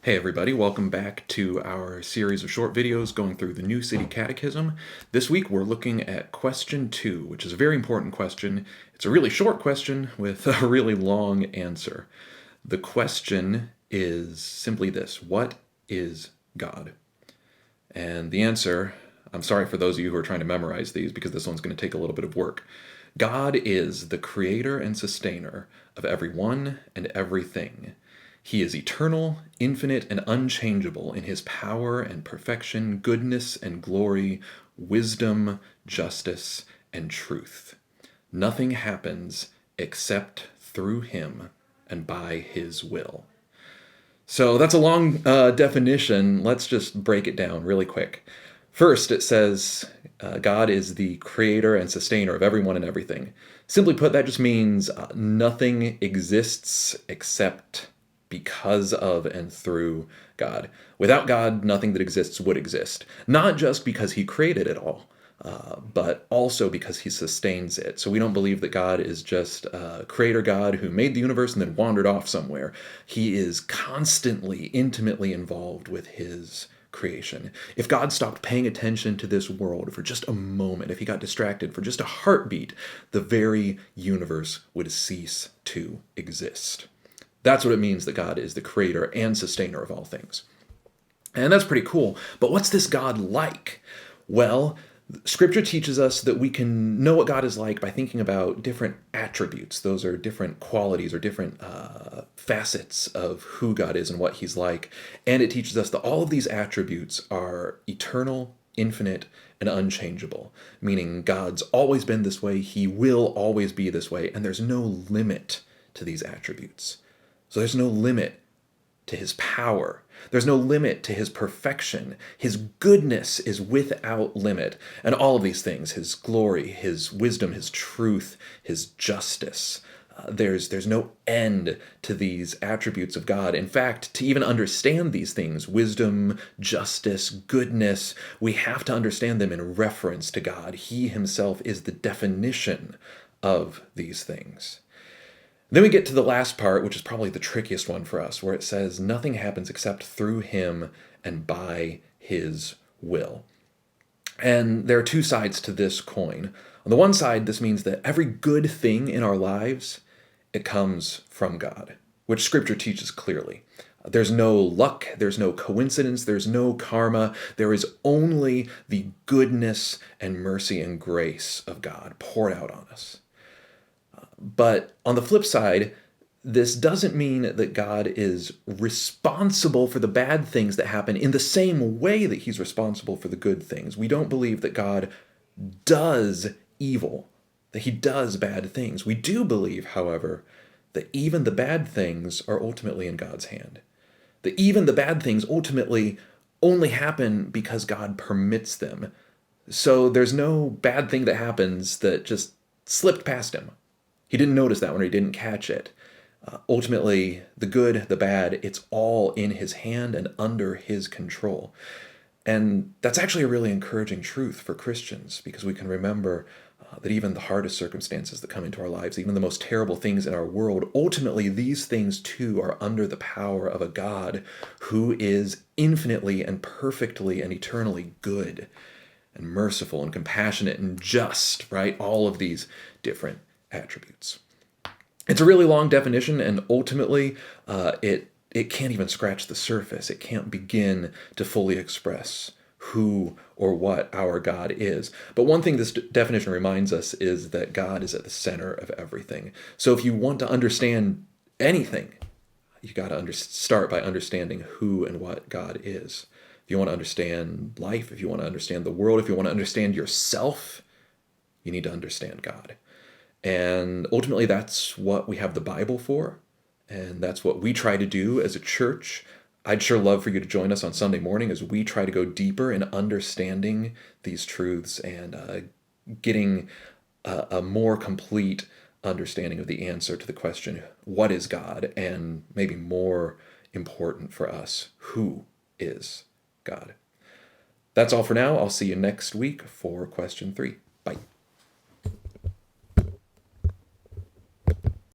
Hey everybody, welcome back to our series of short videos going through the New City Catechism. This week we're looking at question 2, which is a very important question. It's a really short question with a really long answer. The question is simply this: what is God? And the answer, I'm sorry for those of you who are trying to memorize these because this one's going to take a little bit of work. God is the creator and sustainer of everyone and everything. He is eternal, infinite, and unchangeable in his power and perfection, goodness and glory, wisdom, justice, and truth. Nothing happens except through him and by his will. So that's a long definition. Let's just break it down really quick. First, it says God is the creator and sustainer of everyone and everything. Simply put, that just means nothing exists except because of and through God. Without God, nothing that exists would exist. Not just because he created it all, but also because he sustains it. So we don't believe that God is just a creator God who made the universe and then wandered off somewhere. He is constantly, intimately involved with his creation. If God stopped paying attention to this world for just a moment, if he got distracted for just a heartbeat, the very universe would cease to exist. That's what it means that God is the creator and sustainer of all things. And that's pretty cool. But what's this God like? Well, Scripture teaches us that we can know what God is like by thinking about different attributes. Those are different qualities or different facets of who God is and what he's like. And it teaches us that all of these attributes are eternal, infinite, and unchangeable, meaning God's always been this way, he will always be this way, and there's no limit to these attributes. So there's no limit to his power. There's no limit to his perfection. His goodness is without limit. And all of these things, his glory, his wisdom, his truth, his justice, there's no end to these attributes of God. In fact, to even understand these things, wisdom, justice, goodness, we have to understand them in reference to God. He himself is the definition of these things. Then we get to the last part, which is probably the trickiest one for us, where it says nothing happens except through him and by his will. And there are two sides to this coin. On the one side, this means that every good thing in our lives, it comes from God, which Scripture teaches clearly. There's no luck, there's no coincidence, there's no karma. There is only the goodness and mercy and grace of God poured out on us. But on the flip side, this doesn't mean that God is responsible for the bad things that happen in the same way that he's responsible for the good things. We don't believe that God does evil, that he does bad things. We do believe, however, that even the bad things are ultimately in God's hand. That even the bad things ultimately only happen because God permits them. So there's no bad thing that happens that just slipped past him. He didn't notice that one, or he didn't catch it. Ultimately, the good, the bad, it's all in his hand and under his control. And that's actually a really encouraging truth for Christians, because we can remember that even the hardest circumstances that come into our lives, even the most terrible things in our world, ultimately these things too are under the power of a God who is infinitely and perfectly and eternally good and merciful and compassionate and just, right? All of these different attributes. It's a really long definition, and ultimately it can't even scratch the surface. It can't begin to fully express who or what our God is. But one thing this definition reminds us is that God is at the center of everything. So if you want to understand anything, you got to start by understanding who and what God is. If you want to understand life, if you want to understand the world, if you want to understand yourself, you need to understand God. And ultimately, that's what we have the Bible for, and that's what we try to do as a church. I'd sure love for you to join us on Sunday morning as we try to go deeper in understanding these truths and getting a more complete understanding of the answer to the question, what is God? And maybe more important for us, who is God? That's all for now. I'll see you next week for question 3.